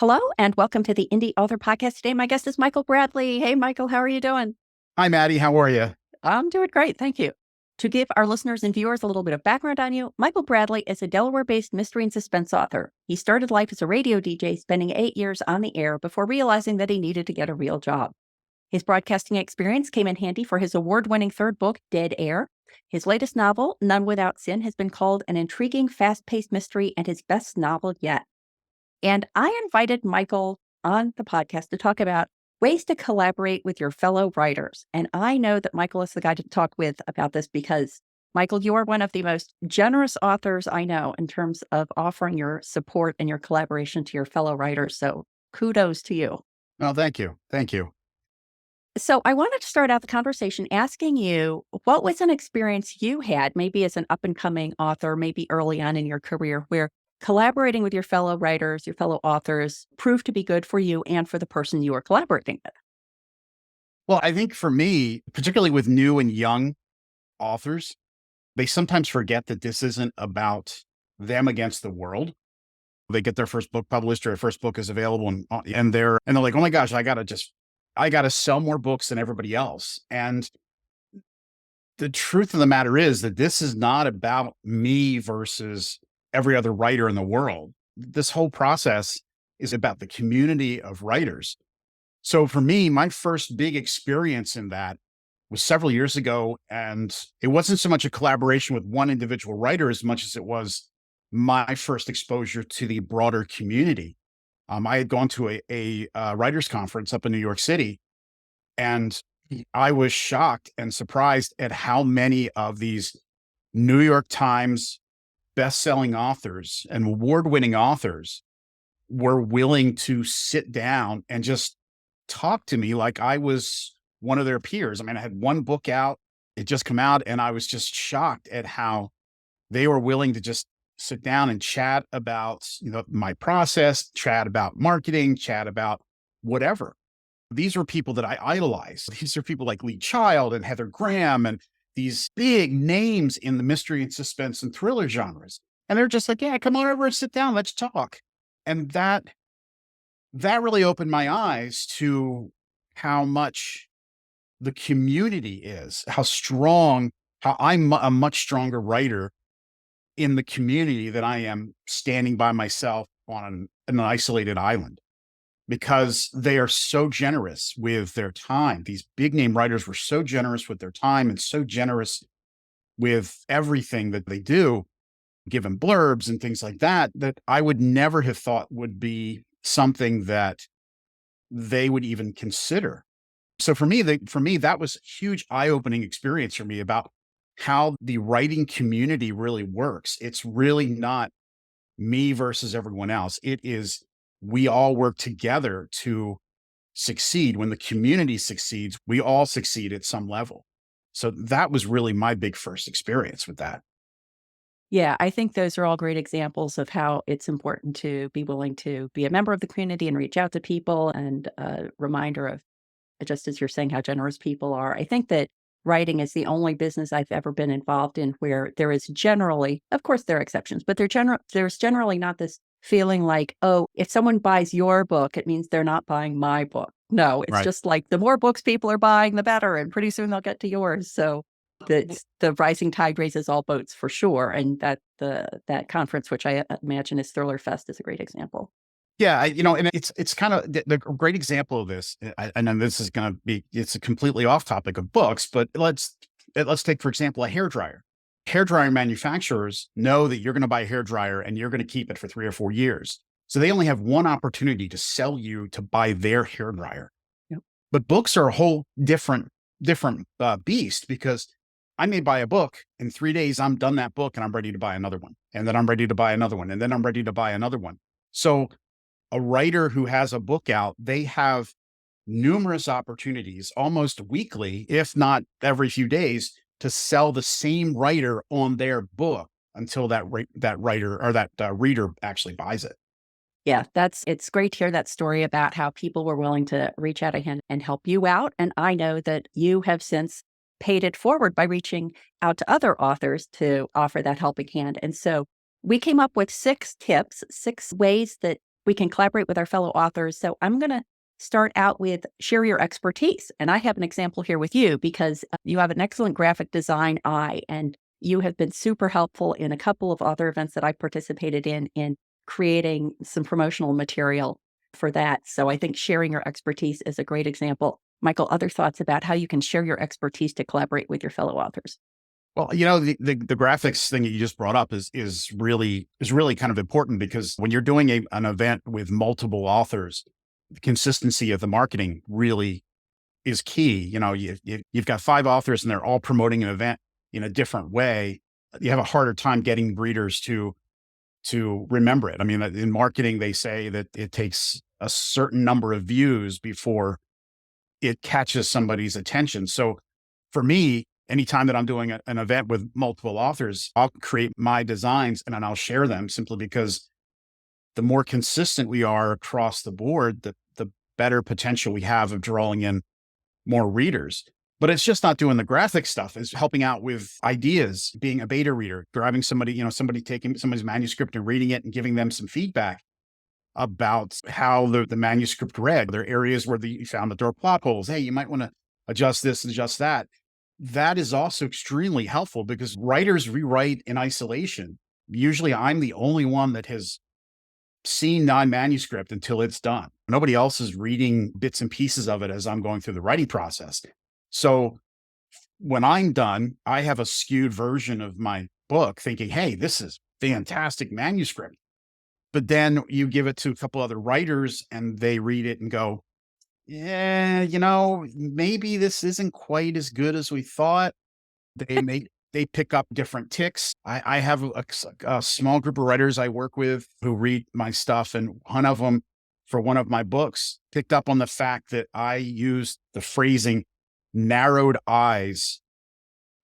Hello and welcome to the Indie Author Podcast. Today, my guest is Michael Bradley. Hey, Michael, how are you doing? Hi, Matty. How are you? I'm doing great. Thank you. To give our listeners and viewers a little bit of background on you, Michael Bradley is a Delaware-based mystery and suspense author. He started life as a radio DJ, spending 8 years on the air before realizing that he needed to get a real job. His broadcasting experience came in handy for his award-winning third book, Dead Air. His latest novel, None Without Sin, has been called an intriguing, fast-paced mystery and his best novel yet. And I invited Michael on the podcast to talk about ways to collaborate with your fellow writers. And I know that Michael is the guy to talk with about this because, Michael, you are one of the most generous authors I know in terms of offering your support and your collaboration to your fellow writers. So kudos to you. Oh, thank you. Thank you. So I wanted to start out the conversation asking you, what was an experience you had, maybe as an up-and-coming author, maybe early on in your career, where collaborating with your fellow writers, your fellow authors, proved to be good for you and for the person you are collaborating with? Well, I think for me, particularly with new and young authors, they sometimes forget that this isn't about them against the world. They get their first book published or their first book is available and they're like, oh my gosh, I gotta sell more books than everybody else. And the truth of the matter is that this is not about me versus every other writer in the world. This whole process is about the community of writers. So for me, my first big experience in that was several years ago. And it wasn't so much a collaboration with one individual writer as much as it was my first exposure to the broader community. I had gone to a writers conference up in New York City, and I was shocked and surprised at how many of these New York Times best-selling authors and award-winning authors were willing to sit down and just talk to me like I was one of their peers. I mean, I had one book out, it just come out, and I was just shocked at how they were willing to just sit down and chat about, my process, chat about marketing, chat about whatever. These are people that I idolize. These are people like Lee Child and Heather Graham and these big names in the mystery and suspense and thriller genres. And they're just like, yeah, come on over and sit down. Let's talk. And that really opened my eyes to how much the community is, how I'm a much stronger writer in the community than I am standing by myself on an isolated island, because they are so generous with their time. These big name writers were so generous with their time and so generous with everything that they do, given blurbs and things like that, that I would never have thought would be something that they would even consider. So for me, that was a huge eye-opening experience for me about how the writing community really works. It's really not me versus everyone else. It is, we all work together to succeed. When the community succeeds, we all succeed at some level. So that was really my big first experience with that. Yeah, I think those are all great examples of how it's important to be willing to be a member of the community and reach out to people, and a reminder of, just as you're saying, how generous people are. I think that writing is the only business I've ever been involved in where there is generally, of course there are exceptions, but there's generally not this feeling like, oh, if someone buys your book, it means they're not buying my book. No, it's Right. just like the more books people are buying, the better, and pretty soon they'll get to yours. So the rising tide raises all boats for sure. And that conference, which I imagine is Thriller Fest, is a great example. Yeah, and it's kind of the great example of this. And then this is going to be, it's a completely off topic of books, but let's take, for example, a hairdryer. Hairdryer manufacturers know that you're going to buy a hairdryer and you're going to keep it for 3 or 4 years. So they only have one opportunity to sell you to buy their hairdryer. Yep. But books are a whole different beast, because I may buy a book in 3 days, I'm done that book and I'm ready to buy another one. And then I'm ready to buy another one. And then I'm ready to buy another one. So a writer who has a book out, they have numerous opportunities almost weekly, if not every few days, to sell the same writer on their book until that writer or that reader actually buys it. Yeah, it's great to hear that story about how people were willing to reach out and help you out. And I know that you have since paid it forward by reaching out to other authors to offer that helping hand. And so we came up with 6 tips, 6 ways that we can collaborate with our fellow authors. So I'm going to start out with share your expertise. And I have an example here with you because you have an excellent graphic design eye, and you have been super helpful in a couple of author events that I participated in creating some promotional material for that. So I think sharing your expertise is a great example. Michael, other thoughts about how you can share your expertise to collaborate with your fellow authors? Well, the graphics thing that you just brought up is really kind of important, because when you're doing an event with multiple authors, the consistency of the marketing really is key. You've got 5 authors and they're all promoting an event in a different way. You have a harder time getting readers to remember it. I mean, in marketing, they say that it takes a certain number of views before it catches somebody's attention. So for me, anytime that I'm doing an event with multiple authors, I'll create my designs and then I'll share them, simply because the more consistent we are across the board, the better potential we have of drawing in more readers. But it's just not doing the graphic stuff. It's helping out with ideas, being a beta reader, grabbing somebody, somebody taking somebody's manuscript and reading it and giving them some feedback about how the manuscript read. There are areas where you found that there are plot holes. Hey, you might want to adjust this, adjust that. That is also extremely helpful, because writers rewrite in isolation. Usually I'm the only one that has seen non-manuscript until it's done. Nobody else is reading bits and pieces of it as I'm going through the writing process. So when I'm done, I have a skewed version of my book thinking, hey, this is fantastic manuscript. But then you give it to a couple other writers and they read it and go, yeah, maybe this isn't quite as good as we thought. They pick up different ticks. I have a small group of writers I work with who read my stuff, and one of them, for one of my books, picked up on the fact that I used the phrasing narrowed eyes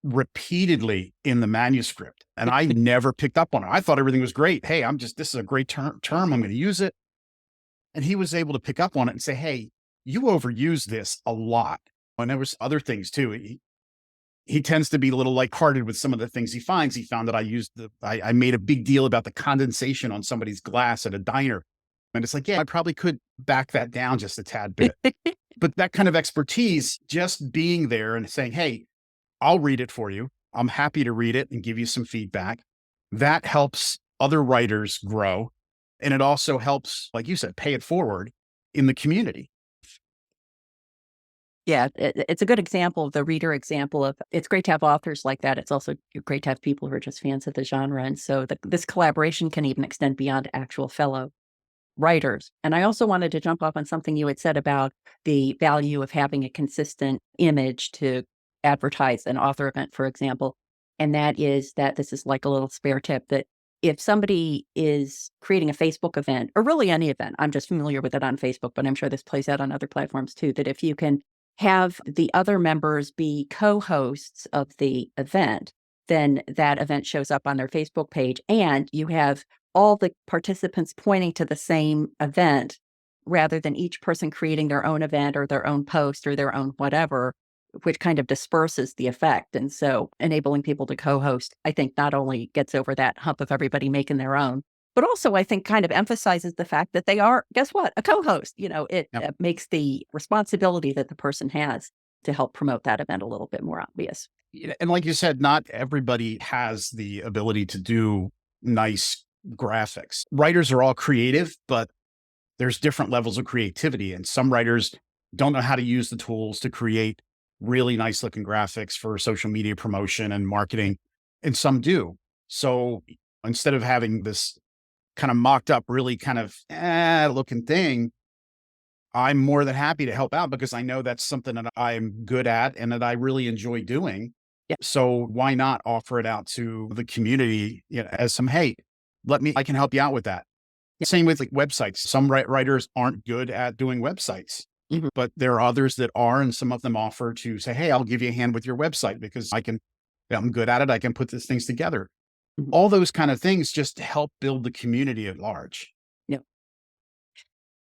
repeatedly in the manuscript. And I never picked up on it. I thought everything was great. Hey, this is a great term. I'm going to use it. And he was able to pick up on it and say, hey, you overuse this a lot. And there was other things too. He tends to be a little lighthearted with some of the things he finds. He found that I made a big deal about the condensation on somebody's glass at a diner. And it's like, yeah, I probably could back that down just a tad bit. But that kind of expertise, just being there and saying, hey, I'll read it for you. I'm happy to read it and give you some feedback. That helps other writers grow. And it also helps, like you said, pay it forward in the community. Yeah, it's a good example of the reader example of it's great to have authors like that. It's also great to have people who are just fans of the genre. And so this collaboration can even extend beyond actual fellow writers. And I also wanted to jump off on something you had said about the value of having a consistent image to advertise an author event, for example. And that is that this is like a little spare tip that if somebody is creating a Facebook event, or really any event, I'm just familiar with it on Facebook, but I'm sure this plays out on other platforms too, that if you can have the other members be co-hosts of the event, then that event shows up on their Facebook page and you have all the participants pointing to the same event rather than each person creating their own event or their own post or their own whatever, which kind of disperses the effect. And so enabling people to co-host, I think, not only gets over that hump of everybody making their own, but also I think kind of emphasizes the fact that they are, guess what, a co-host. It makes the responsibility that the person has to help promote that event a little bit more obvious. And like you said, not everybody has the ability to do nice graphics. Writers are all creative, but there's different levels of creativity. And some writers don't know how to use the tools to create really nice looking graphics for social media promotion and marketing, and some do. So instead of having this kind of mocked up, really kind of looking thing, I'm more than happy to help out because I know that's something that I'm good at and that I really enjoy doing. Yeah. So why not offer it out to the community, as some, hey, I can help you out with that. Yeah. Same with like websites. Some writers aren't good at doing websites, Mhm. but there are others that are, and some of them offer to say, hey, I'll give you a hand with your website because I'm good at it. I can put these things together. Mhm. All those kind of things just help build the community at large. Yeah.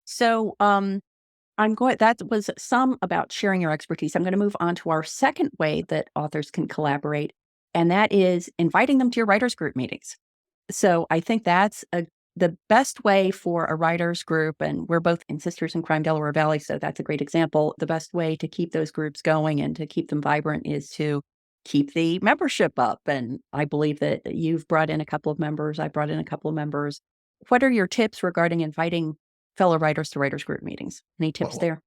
So, that was some about sharing your expertise. I'm going to move on to our second way that authors can collaborate, and that is inviting them to your writers group meetings. So I think that's a the best way for a writers group, and we're both in Sisters in Crime Delaware Valley, so that's a great example. The best way to keep those groups going and to keep them vibrant is to keep the membership up. And I believe that you've brought in a couple of members. I brought in a couple of members. What are your tips regarding inviting fellow writers to writers group meetings? Any tips Well, there?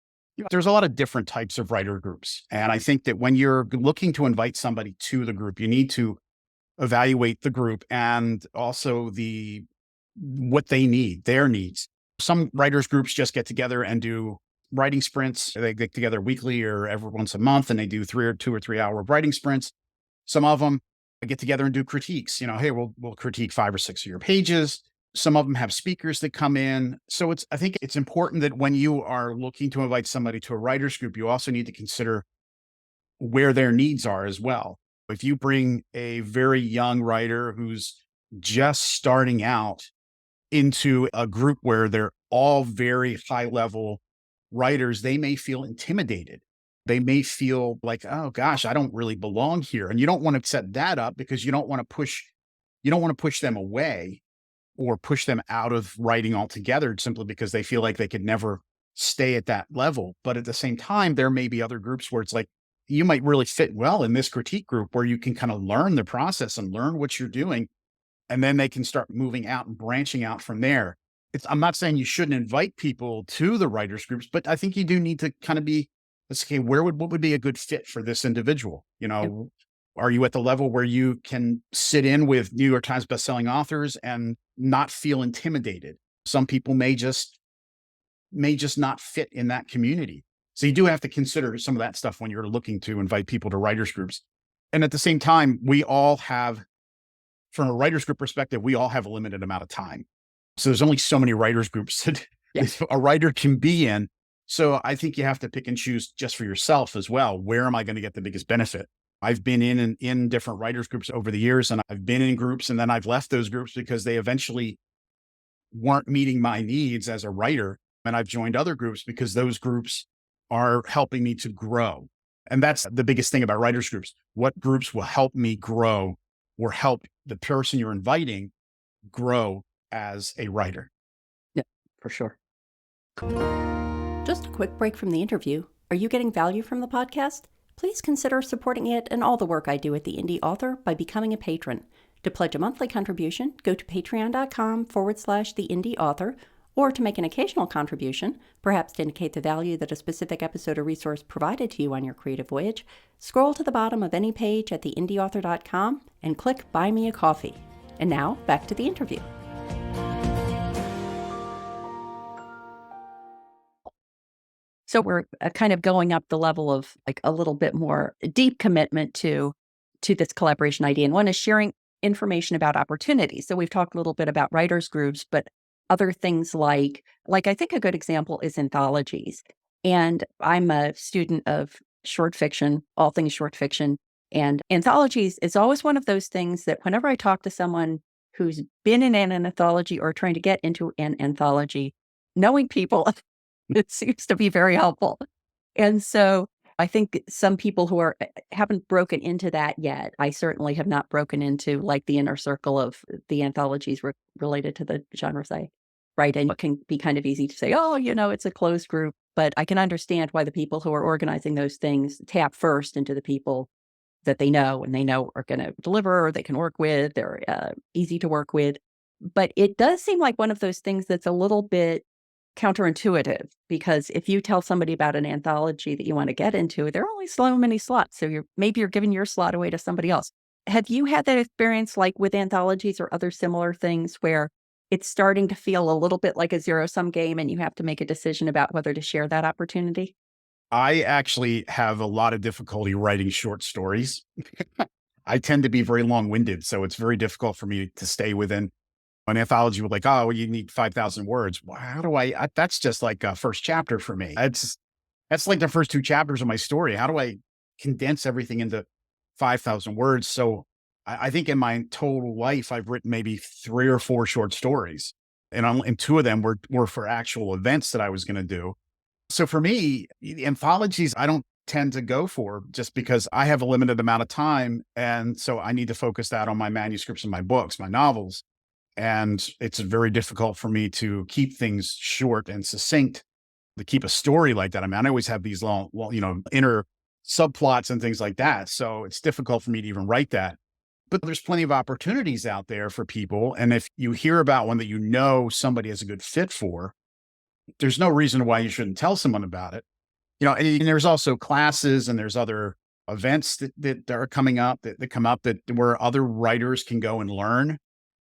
there's a lot of different types of writer groups. And I think that when you're looking to invite somebody to the group, you need to evaluate the group and also what they need, their needs. Some writers groups just get together and do writing sprints. They get together weekly or every once a month, and they do 2 or 3 hour writing sprints. Some of them get together and do critiques. Hey, we'll critique 5 or 6 of your pages. Some of them have speakers that come in. So I think it's important that when you are looking to invite somebody to a writers group, you also need to consider where their needs are as well. If you bring a very young writer who's just starting out into a group where they're all very high level writers, they may feel intimidated. They may feel like, oh gosh, I don't really belong here. And you don't want to set that up because you don't want to push them away or push them out of writing altogether simply because they feel like they could never stay at that level. But at the same time, there may be other groups where it's like, you might really fit well in this critique group where you can kind of learn the process and learn what you're doing. And then they can start moving out and branching out from there. I'm not saying you shouldn't invite people to the writers groups, but I think you do need to kind of let's say, what would be a good fit for this individual? Yep. Are you at the level where you can sit in with New York Times bestselling authors and not feel intimidated? Some people may just not fit in that community. So you do have to consider some of that stuff when you're looking to invite people to writers groups. And at the same time, from a writers group perspective, we all have a limited amount of time. So there's only so many writers groups that a writer can be in. So I think you have to pick and choose just for yourself as well. Where am I going to get the biggest benefit? I've been in different writers groups over the years, and I've been in groups and then I've left those groups because they eventually weren't meeting my needs as a writer. And I've joined other groups because those groups are helping me to grow. And that's the biggest thing about writers groups. What groups will help me grow or help the person you're inviting grow as a writer? Yeah, for sure. Just a quick break from the interview. Are you getting value from the podcast? Please consider supporting it and all the work I do at the Indie Author by becoming a patron. To pledge a monthly contribution, go to patreon.com/the Indie Author, or to make an occasional contribution, perhaps to indicate the value that a specific episode or resource provided to you on your creative voyage, scroll to the bottom of any page at theindieauthor.com and click Buy Me a Coffee. And now, back to the interview. So we're kind of going up the level of like a little bit more deep commitment to this collaboration idea. And one is sharing information about opportunities. So we've talked a little bit about writers groups, but other things like I think a good example is anthologies. And I'm a student of short fiction, all things short fiction. And anthologies is always one of those things that whenever I talk to someone who's been in an anthology or trying to get into an anthology, knowing people, it seems to be very helpful. And so I think some people who haven't broken into that yet, I certainly have not broken into like the inner circle of the anthologies related to the genres I write. And it can be kind of easy to say, oh, it's a closed group. But I can understand why the people who are organizing those things tap first into the people that they know and they know are going to deliver or they can work with. They're easy to work with. But it does seem like one of those things that's a little bit counterintuitive, because if you tell somebody about an anthology that you want to get into, there are only so many slots. So maybe you're giving your slot away to somebody else. Have you had that experience like with anthologies or other similar things where it's starting to feel a little bit like a zero-sum game and you have to make a decision about whether to share that opportunity? I actually have a lot of difficulty writing short stories. I tend to be very long-winded, so it's very difficult for me to stay within an anthology with like, oh, well, you need 5,000 words. Well, how do that's just like a first chapter for me. That's like the first 2 chapters of my story. How do I condense everything into 5,000 words? So I think in my total life, I've written maybe 3 or 4 short stories, and 2 of them were for actual events that I was going to do. So for me, the anthologies, I don't tend to go for just because I have a limited amount of time. And so I need to focus that on my manuscripts and my books, my novels. And it's very difficult for me to keep things short and succinct, to keep a story like that. I mean, I always have these long, inner subplots and things like that. So it's difficult for me to even write that. But there's plenty of opportunities out there for people. And if you hear about one that you know somebody is a good fit for, there's no reason why you shouldn't tell someone about it. And there's also classes and there's other events that are coming up that come up that where other writers can go and learn.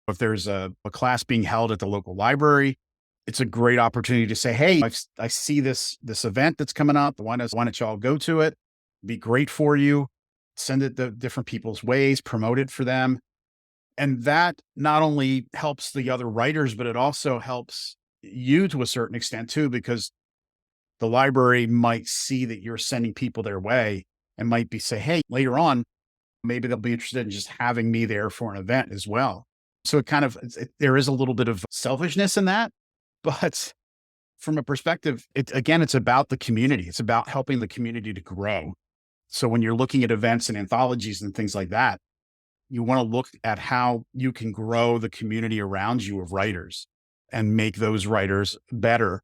If there's a class being held at the local library, it's a great opportunity to say, hey, I see this event that's coming up. Why don't y'all go to it? Be great for you. Send it the different people's ways, promote it for them. And that not only helps the other writers, but it also helps you to a certain extent too, because the library might see that you're sending people their way and might say, hey, later on, maybe they'll be interested in just having me there for an event as well. So there is a little bit of selfishness in that, but from a perspective, it's about the community. It's about helping the community to grow. So when you're looking at events and anthologies and things like that, you want to look at how you can grow the community around you of writers and make those writers better,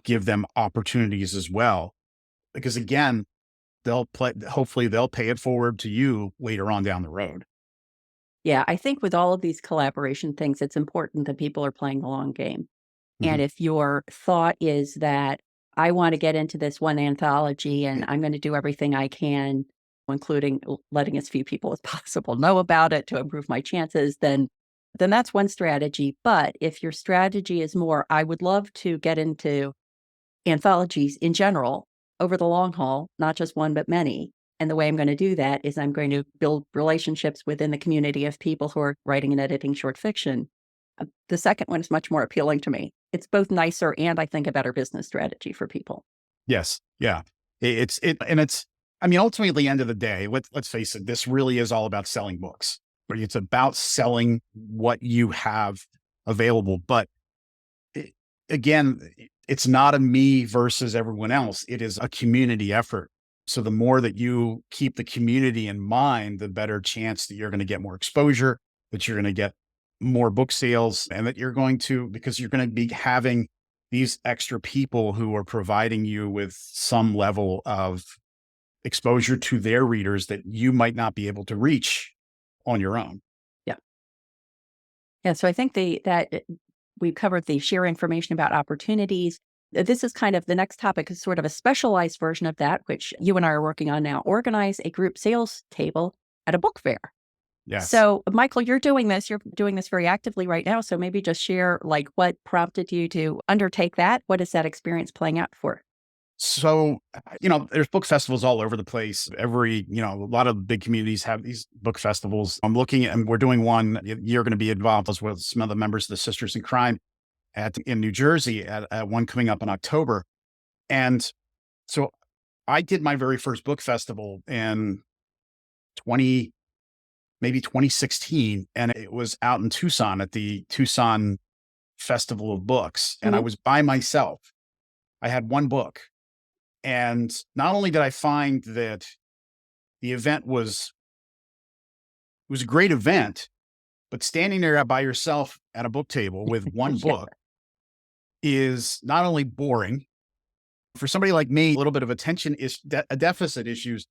give them opportunities as well. Because again, hopefully they'll pay it forward to you later on down the road. Yeah, I think with all of these collaboration things, it's important that people are playing the long game. And Mhm. if your thought is that I want to get into this one anthology and I'm going to do everything I can, including letting as few people as possible know about it to improve my chances, then that's one strategy. But if your strategy is more, I would love to get into anthologies in general over the long haul, not just one, but many. And the way I'm going to do that is I'm going to build relationships within the community of people who are writing and editing short fiction. The second one is much more appealing to me. It's both nicer and I think a better business strategy for people. Yes. Yeah. I mean, ultimately at the end of the day, let's face it, this really is all about selling books. Right? It's about selling what you have available. But it, again, it's not a me versus everyone else. It is a community effort. So the more that you keep the community in mind, the better chance that you're going to get more exposure, that you're going to get more book sales, and that because you're going to be having these extra people who are providing you with some level of exposure to their readers that you might not be able to reach on your own. Yeah. Yeah. So I think we've covered the share information about opportunities. This is kind of the next topic is sort of a specialized version of that, which you and I are working on now. Organize a group sales table at a book fair. Yes. So, Michael, you're doing this very actively right now. So maybe just share like what prompted you to undertake that. What is that experience playing out for? So, there's book festivals all over the place. A lot of big communities have these book festivals. And we're doing one. You're going to be involved as well as some of the members of the Sisters in Crime in New Jersey at one coming up in October. And so I did my very first book festival in 2016. And it was out in Tucson at the Tucson Festival of Books. And I Mhm. was by myself. I had one book. And not only did I find that the event was a great event, but standing there by yourself at a book table with one Yeah. book is not only boring for somebody like me, a little bit of attention is a deficit issues.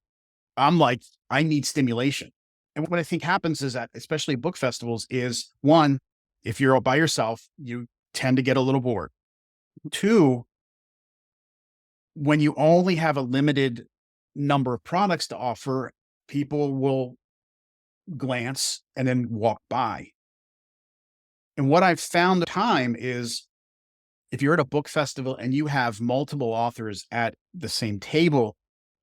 I'm like, I need stimulation. And what I think happens is that, especially book festivals, is one, if you're all by yourself, you tend to get a little bored. Two, when you only have a limited number of products to offer, people will glance and then walk by. And what I've found time is if you're at a book festival and you have multiple authors at the same table,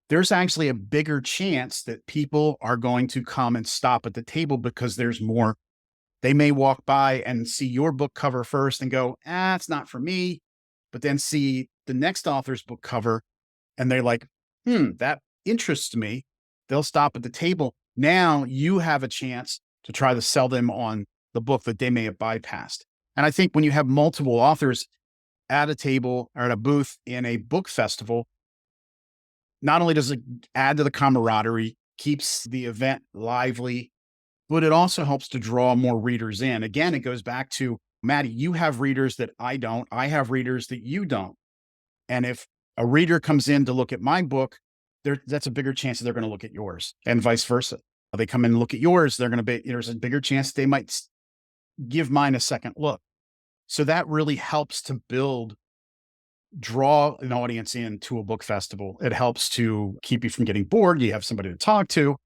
there's actually a bigger chance that people are going to come and stop at the table because there's more. They may walk by and see your book cover first and go, it's not for me, but then see the next author's book cover and they're like, that interests me. They'll stop at the table. Now you have a chance to try to sell them on the book that they may have bypassed. And I think when you have multiple authors at a table or at a booth in a book festival, not only does it add to the camaraderie, keeps the event lively, but it also helps to draw more readers in. Again, it goes back to, Matty, you have readers that I don't. I have readers that you don't. And if a reader comes in to look at my book, that's a bigger chance that they're going to look at yours, and vice versa. They come in and look at yours, there's a bigger chance they might give mine a second look. So that really helps to draw an audience into a book festival. It helps to keep you from getting bored. You have somebody to talk to.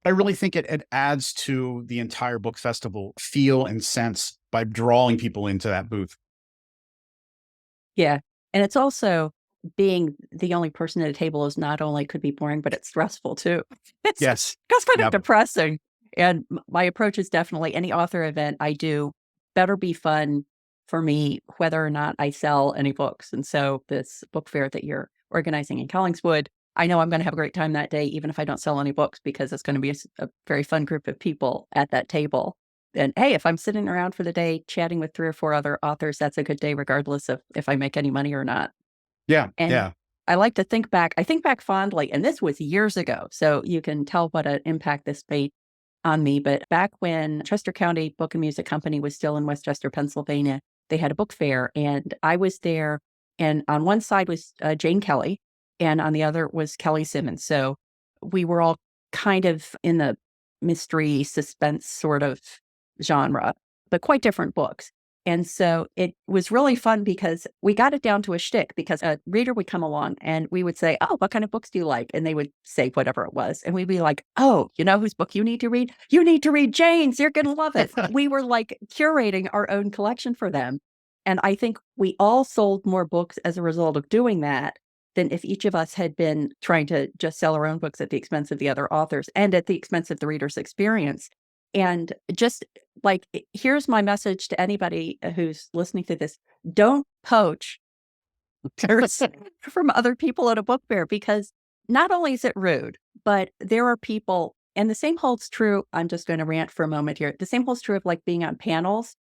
I really think it adds to the entire book festival feel and sense by drawing people into that booth. Yeah. And it's also being the only person at a table is not only could be boring, but it's stressful too. It's Yes. just kind of Yep. depressing. And my approach is definitely any author event I do better be fun for me, whether or not I sell any books. And so this book fair that you're organizing in Collingswood, I know I'm going to have a great time that day, even if I don't sell any books, because it's going to be a very fun group of people at that table. And hey, if I'm sitting around for the day chatting with 3 or 4 other authors, that's a good day, regardless of if I make any money or not. Yeah. And Yeah. I like to think back. I think back fondly, and this was years ago, so you can tell what an impact this made on me. But back when Chester County Book and Music Company was still in Westchester, Pennsylvania, they had a book fair, and I was there. And on one side was Jane Kelly, and on the other was Kelly Simmons. So we were all kind of in the mystery suspense sort of genre, but quite different books. And so it was really fun because we got it down to a shtick, because a reader would come along and we would say, "Oh, what kind of books do you like?" And they would say whatever it was. And we'd be like, "Oh, you know whose book you need to read? You need to read Jane's. You're going to love it." We were like curating our own collection for them. And I think we all sold more books as a result of doing that than if each of us had been trying to just sell our own books at the expense of the other authors and at the expense of the reader's experience. And just like, here's my message to anybody who's listening to this: don't poach authors from other people at a book fair, because not only is it rude, but there are people, and the same holds true. I'm just going to rant for a moment here. The same holds true of like being on panels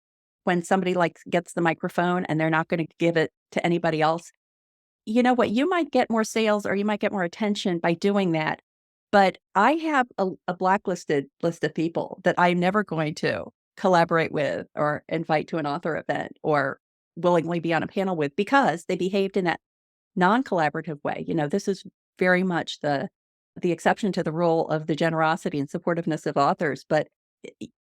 when somebody like gets the microphone and they're not going to give it to anybody else. You know what? You might get more sales or you might get more attention by doing that. But I have a blacklisted list of people that I'm never going to collaborate with or invite to an author event or willingly be on a panel with, because they behaved in that non-collaborative way. You know, this is very much the exception to the rule of the generosity and supportiveness of authors, but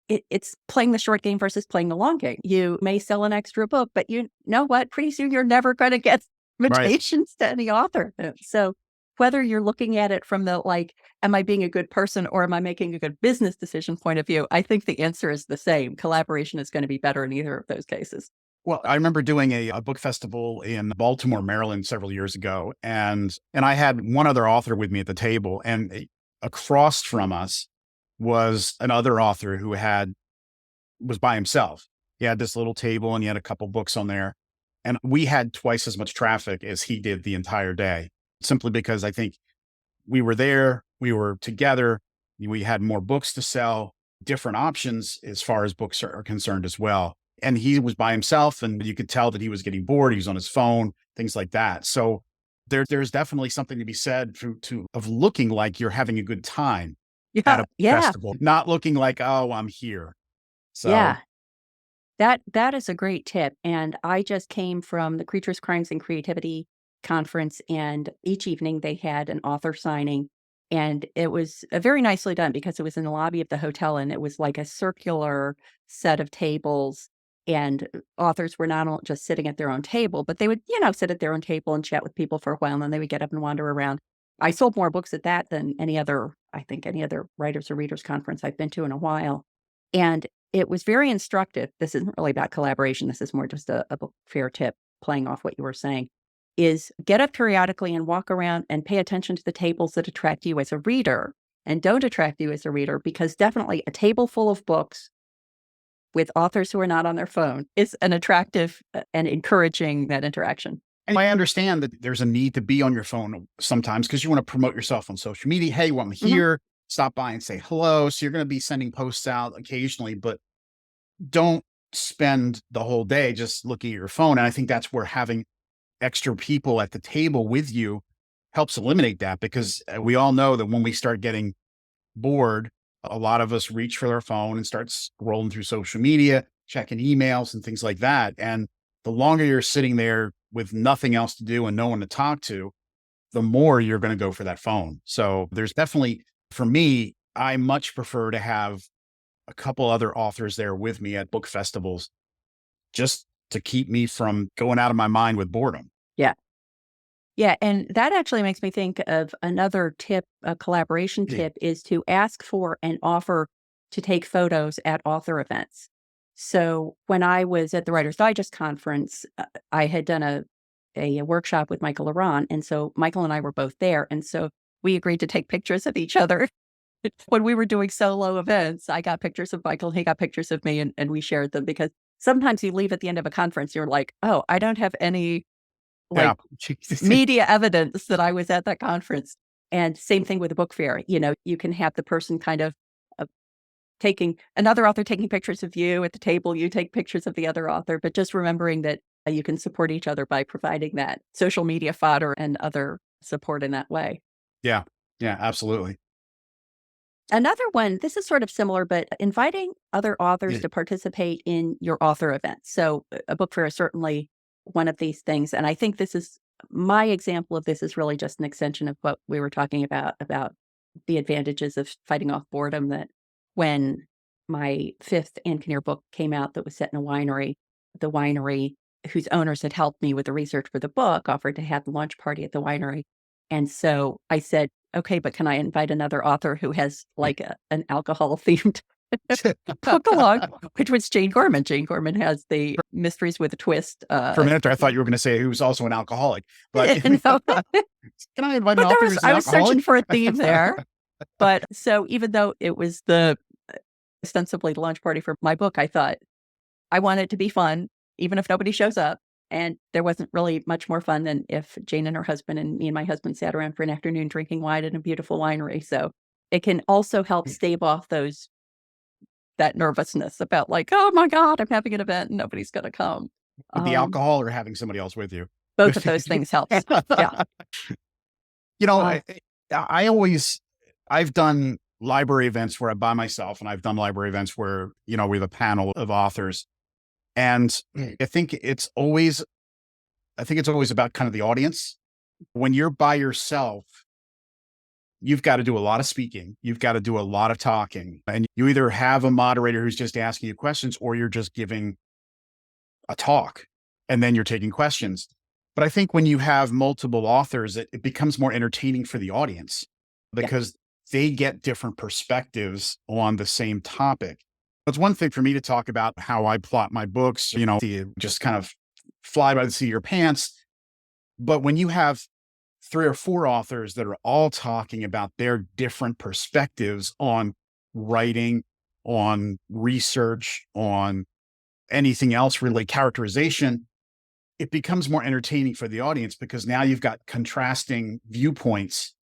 it's playing the short game versus playing the long game. You may sell an extra book, but you know what? Pretty soon you're never going to get Right. invitations to any author. So whether you're looking at it from the like, am I being a good person or am I making a good business decision point of view, I think the answer is the same. Collaboration is going to be better in either of those cases. Well, I remember doing a book festival in Baltimore, Maryland several years ago. And I had one other author with me at the table. And across from us was another author who was by himself. He had this little table and he had a couple books on there. And we had twice as much traffic as he did the entire day, simply because I think we were there, we were together, we had more books to sell, different options as far as books are concerned as well. And he was by himself, and you could tell that he was getting bored. He was on his phone, things like that. So there's definitely something to be said of looking like you're having a good time at Yeah. a Yeah. festival, not looking like, oh, I'm here. So Yeah. That is a great tip. And I just came from the Creatures, Crimes, and Creativity conference, and each evening they had an author signing. And it was very nicely done because it was in the lobby of the hotel, and it was like a circular set of tables. And authors were not just sitting at their own table, but they would, sit at their own table and chat with people for a while, and then they would get up and wander around. I sold more books at that than any other writers or readers conference I've been to in a while. And it was very instructive. This isn't really about collaboration. This is more just a book fair tip, playing off what you were saying, is get up periodically and walk around and pay attention to the tables that attract you as a reader and don't attract you as a reader, because definitely a table full of books with authors who are not on their phone is an attractive and encouraging that interaction. and I understand that there's a need to be on your phone sometimes because you want to promote yourself on social media. Hey, well, I'm Mhm. here, stop by and say hello. So you're going to be sending posts out occasionally, but don't spend the whole day just looking at your phone. And I think that's where having extra people at the table with you helps eliminate that, because we all know that when we start getting bored, A lot of us reach for their phone and start scrolling through social media, checking emails and things like that. And the longer you're sitting there with nothing else to do and no one to talk to, the more you're going to go for that phone. So there's definitely, for me, I much prefer to have a couple other authors there with me at book festivals just to keep me from going out of my mind with boredom. Yeah. Yeah, and that actually makes me think of another tip, a collaboration Yeah. tip, is to ask for and offer to take photos at author events. So when I was at the Writer's Digest conference, I had done a workshop with Michael Laurent, and so Michael and I were both there, and so we agreed to take pictures of each other. When we were doing solo events, I got pictures of Michael, he got pictures of me, and we shared them because sometimes you leave at the end of a conference, you're like, "Oh, I don't have any, Yeah. like, media evidence that I was at that conference." And same thing with a book fair. You can have the person kind of taking another author taking pictures of you at the table, you take pictures of the other author, but just remembering that you can support each other by providing that social media fodder and other support in that way. Yeah. Yeah, absolutely. Another one, this is sort of similar, but inviting other authors Yeah. to participate in your author events. So a book fair is certainly one of these things. And I think this is my example of this is really just an extension of what we were talking about the advantages of fighting off boredom. That when my fifth Ann Kinnear book came out that was set in a winery, the winery whose owners had helped me with the research for the book offered to have the launch party at the winery. And so I said, okay, but can I invite another author who has like an alcohol themed book along, which was Jane Gorman. Jane Gorman has the Mysteries with a Twist. For a minute there, I thought you were going to say he was also an alcoholic, but No, can I invite an but author who's an I was searching alcoholic? for a theme there. But so even though it was the ostensibly the launch party for my book, I thought I want it to be fun, even if nobody shows up. And there wasn't really much more fun than if Jane and her husband and me and my husband sat around for an afternoon drinking wine in a beautiful winery. So it can also help stave off that nervousness about like, oh my God, I'm having an event and nobody's going to come. With the Um, alcohol or having somebody else with you? both of those things helps. Yeah. You know, Uh, I've done library events where I'm by myself, and I've done library events where, we have a panel of authors. And I think it's always about kind of the audience. When you're by yourself, you've got to do a lot of speaking. You've got to do a lot of talking. And you either have a moderator who's just asking you questions, or you're just giving a talk and then you're taking questions. But I think when you have multiple authors, it becomes more entertaining for the audience yeah. because they get different perspectives on the same topic. It's one thing for me to talk about how I plot my books, to just kind of fly by the seat of your pants. But when you have three or four authors that are all talking about their different perspectives on writing, on research, on anything else, really characterization, it becomes more entertaining for the audience because now you've got contrasting viewpoints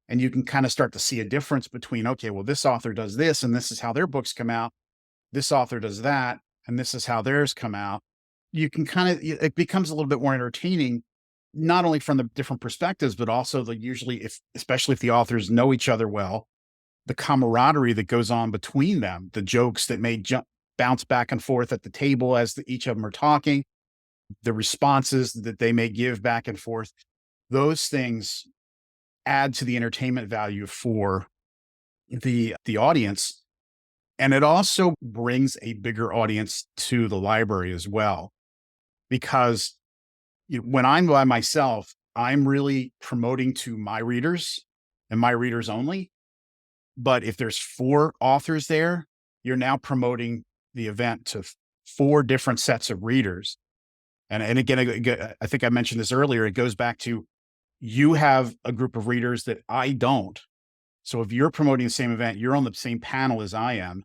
and you can kind of start to see a difference between, okay, well, this author does this and this is how their books come out. This author does that and this is how theirs come out. You can it becomes a little bit more entertaining, not only from the different perspectives, but also especially if the authors know each other well, the camaraderie that goes on between them, the jokes that may bounce back and forth at the table as each of them are talking, the responses that they may give back and forth. Those things add to the entertainment value for the audience. And it also brings a bigger audience to the library as well, because when I'm by myself, I'm really promoting to my readers and my readers only. But if there's four authors there, you're now promoting the event to four different sets of readers. And again, I think I mentioned this earlier. It goes back to you have a group of readers that I don't. So if you're promoting the same event, you're on the same panel as I am,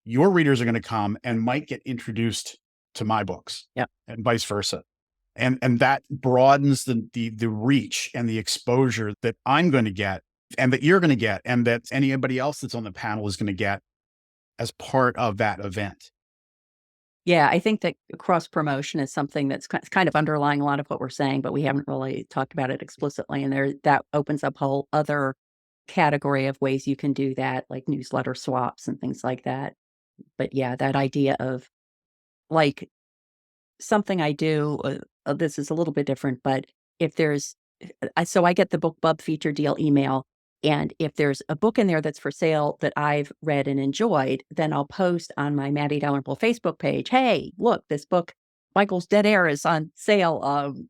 your readers are going to come and might get introduced to my books, Yeah. and vice versa. And that broadens the reach and the exposure that I'm going to get and that you're going to get and that anybody else that's on the panel is going to get as part of that event. Yeah, I think that cross promotion is something that's kind of underlying a lot of what we're saying, but we haven't really talked about it explicitly. And that opens up whole other category of ways you can do that, like newsletter swaps and things like that. But yeah, that idea of like something I do, this is a little bit different, but if there's, so I get the BookBub feature deal email. And if there's a book in there that's for sale that I've read and enjoyed, then I'll post on my Matty Dalrymple Facebook page, hey, look, this book, Michael's Dead Air, is on sale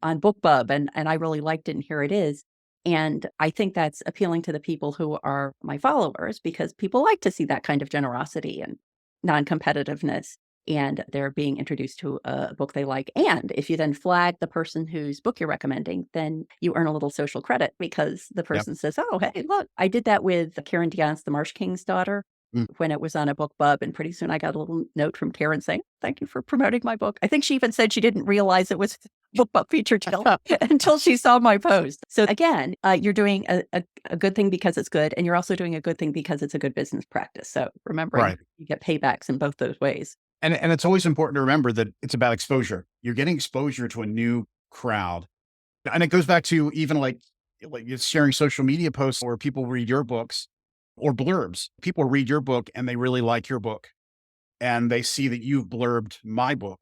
on BookBub, and I really liked it, and here it is. And I think that's appealing to the people who are my followers, because people like to see that kind of generosity and non-competitiveness, and they're being introduced to a book they like. And if you then flag the person whose book you're recommending, then you earn a little social credit, because the Yep. person says, oh, hey, look, I did that with Karen Dion's The Marsh King's Daughter Mm. when it was on a BookBub. And pretty soon I got a little note from Karen saying, thank you for promoting my book. I think she even said she didn't realize it was BookBub feature deal until she saw my post. So again, you're doing a good thing because it's good, and you're also doing a good thing because it's a good business practice. So remembering Right. you get paybacks in both those ways. And it's always important to remember that it's about exposure. You're getting exposure to a new crowd. And it goes back to even like you're sharing social media posts where people read your books or blurbs. People read your book and they really like your book, and they see that you've blurbed my book.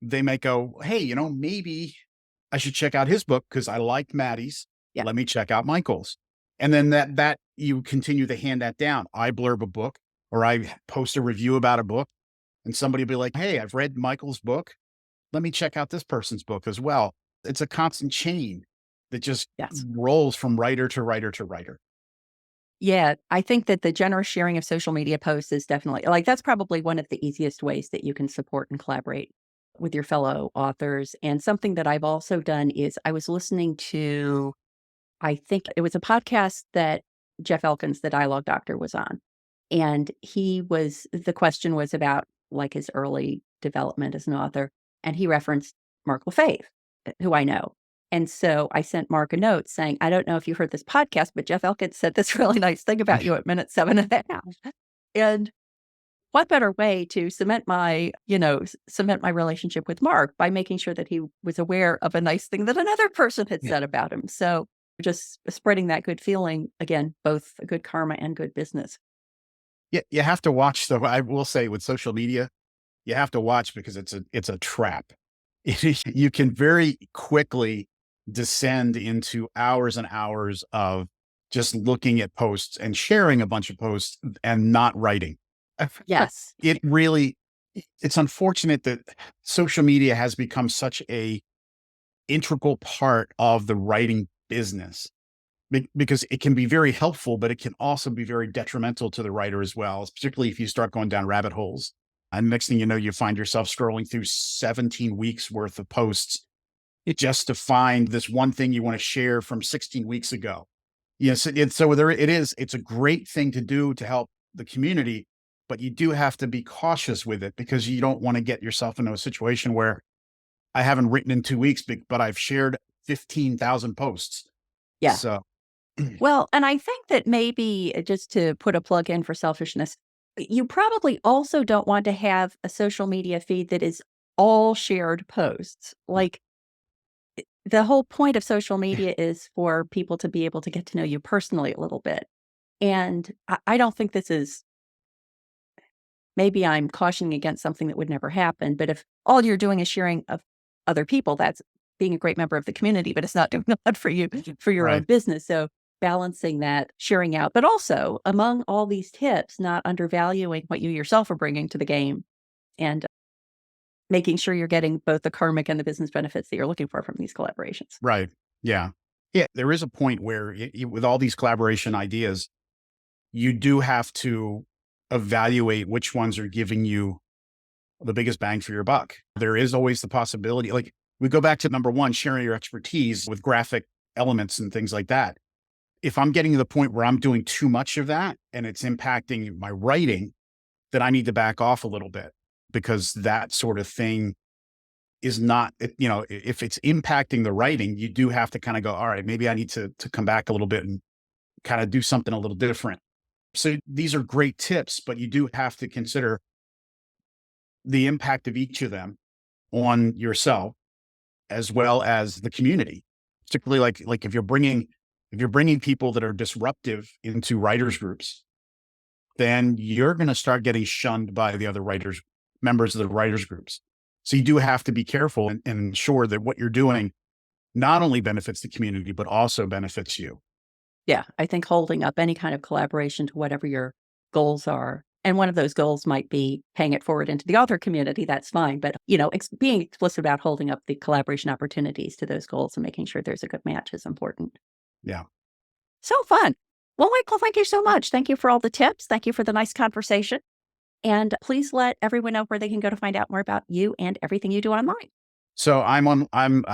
They might go, hey, maybe I should check out his book because I like Matty's. Yeah. Let me check out Michael's. And then that you continue to hand that down. I blurb a book, or I post a review about a book, and somebody will be like, hey, I've read Michael's book. Let me check out this person's book as well. It's a constant chain that just Yes. rolls from writer to writer to writer. Yeah, I think that the generous sharing of social media posts is definitely, like, that's probably one of the easiest ways that you can support and collaborate with your fellow authors. And something that I've also done is I was listening to, I think it was a podcast that Jeff Elkins, the dialogue doctor, was on. And the question was about like his early development as an author. And he referenced Mark Lefebvre, who I know. And so I sent Mark a note saying, I don't know if you heard this podcast, but Jeff Elkins said this really nice thing about you at minute 7.5. And what better way to cement my relationship with Mark by making sure that he was aware of a nice thing that another person had said about him. So just spreading that good feeling, again, both good karma and good business. Yeah, you have to watch though. I will say with social media, you have to watch because it's a trap. You can very quickly descend into hours and hours of just looking at posts and sharing a bunch of posts and not writing. Yes. It's unfortunate that social media has become such a integral part of the writing business because it can be very helpful, but it can also be very detrimental to the writer as well, particularly if you start going down rabbit holes. And next thing you know, you find yourself scrolling through 17 weeks worth of posts just to find this one thing you want to share from 16 weeks ago. Yes. So there it is. It's a great thing to do to help the community, but you do have to be cautious with it because you don't want to get yourself into a situation where I haven't written in 2 weeks, but I've shared 15,000 posts. Yeah. So Well, and I think that maybe just to put a plug in for selfishness, you probably also don't want to have a social media feed that is all shared posts. Like, the whole point of social media is for people to be able to get to know you personally a little bit. And I don't think this is, maybe I'm cautioning against something that would never happen. But if all you're doing is sharing of other people, that's being a great member of the community, but it's not doing a lot for you, for your own right. business. So balancing that, sharing out, but also among all these tips, not undervaluing what you yourself are bringing to the game, and making sure you're getting both the karmic and the business benefits that you're looking for from these collaborations. Right. Yeah. Yeah. There is a point where with all these collaboration ideas, you do have to evaluate which ones are giving you the biggest bang for your buck. There is always the possibility, like we go back to number one, sharing your expertise with graphic elements and things like that. If I'm getting to the point where I'm doing too much of that and it's impacting my writing, then I need to back off a little bit because that sort of thing is not, if it's impacting the writing, you do have to kind of go, all right, maybe I need to come back a little bit and kind of do something a little different. So these are great tips, but you do have to consider the impact of each of them on yourself as well as the community, particularly like if you're bringing If you're bringing people that are disruptive into writers groups, then you're going to start getting shunned by the other members of the writers groups. So you do have to be careful and ensure that what you're doing not only benefits the community, but also benefits you. Yeah, I think holding up any kind of collaboration to whatever your goals are. And one of those goals might be paying it forward into the author community. That's fine. But, being explicit about holding up the collaboration opportunities to those goals and making sure there's a good match is important. Yeah. So fun. Well, Michael, thank you so much. Thank you for all the tips. Thank you for the nice conversation. And please let everyone know where they can go to find out more about you and everything you do online. So I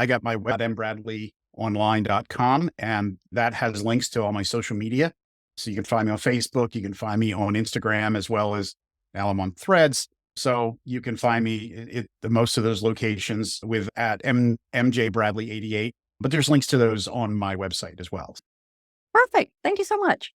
got my web at mbradleyonline.com, and that has links to all my social media. So you can find me on Facebook, you can find me on Instagram, as well as now I'm on Threads. So you can find me at most of those locations at MJ Bradley 88, but there's links to those on my website as well. Perfect. Thank you so much.